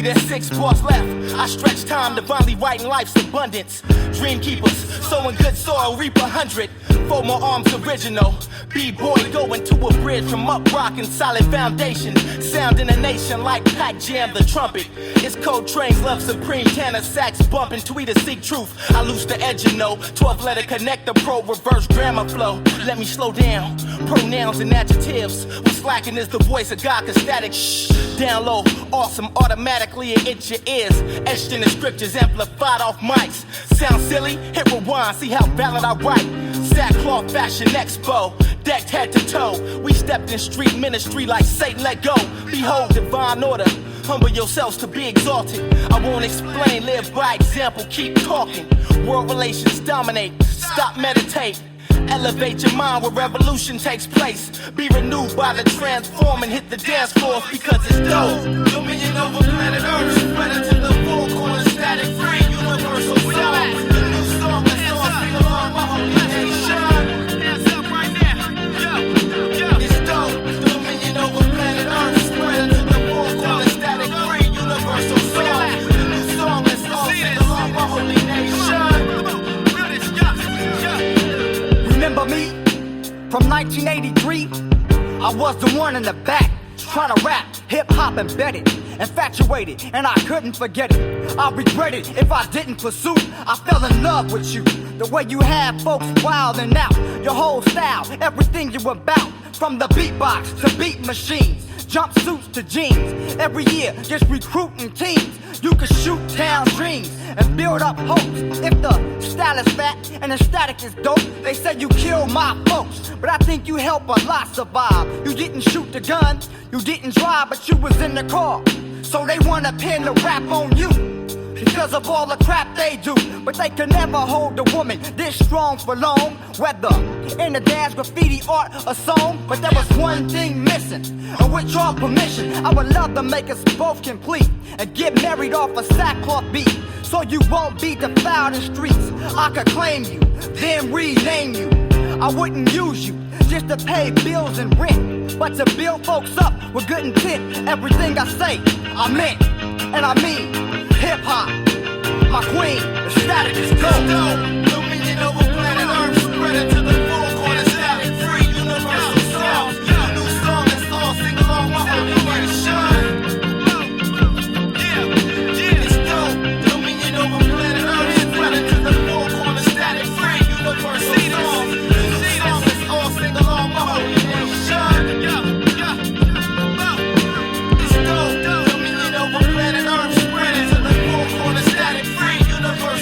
there's 6 bars left. I stretch time, divinely writing life's abundance. Dream keepers, sowing good soil, reap 100. 4 more arms original. B-boy going to a bridge from up rockin' solid foundation. Sound in the nation like Pac Jam the trumpet. It's Coltrane's Love Supreme, Tanner sax bumping, tweeter seek truth. I loose the edge, you know. 12 letter connector, pro reverse grammar flow. Let me slow down. Pronouns and adjectives. What's slacking is the voice of God, cause static shh. Down low, awesome, automatically it itch your ears. Etched in the scriptures, amplified off mics. Sound silly? Hit rewind, see how valid I write. Sackcloth Fashion Expo, decked head to toe. We stepped in street ministry like Satan let go. Behold divine order, humble yourselves to be exalted. I won't explain, live by example, keep talking. World relations dominate, stop meditate. Elevate your mind where revolution takes place. Be renewed by the transform and hit the dance floors because it's dope. Dominion over planet Earth, spread it to the 4 corners, static free, universal sound. The new song that's on, sing along my holy nation. Hands up right now, it's dope. Dominion over planet Earth, spread it to the 4 corners, static free, universal sound. The new song that's on, sing along my holy nation. Remember me? From 1983, I was the one in the back, trying to rap, hip-hop embedded, infatuated, and I couldn't forget it. I regret it if I didn't pursue. I fell in love with you, the way you had folks wildin' out. Your whole style, everything you about, from the beatbox to beat machines, jumpsuits to jeans. Every year, just recruiting teams. You can shoot down dreams and build up hopes. If the style is fat and the static is dope, they say you kill my folks, but I think you help a lot survive. You didn't shoot the gun, you didn't drive, but you was in the car. So they wanna pin the rap on you because of all the crap they do. But they can never hold a woman this strong for long, whether in the dance, graffiti, art, or song. But there was one thing missing, and with your permission, I would love to make us both complete and get married off a sackcloth beat, so you won't be defiled in streets. I could claim you, then rename you. I wouldn't use you just to pay bills and rent, but to build folks up with good intent. Everything I say, I meant, and I mean hip-hop. My queen, the static is dope.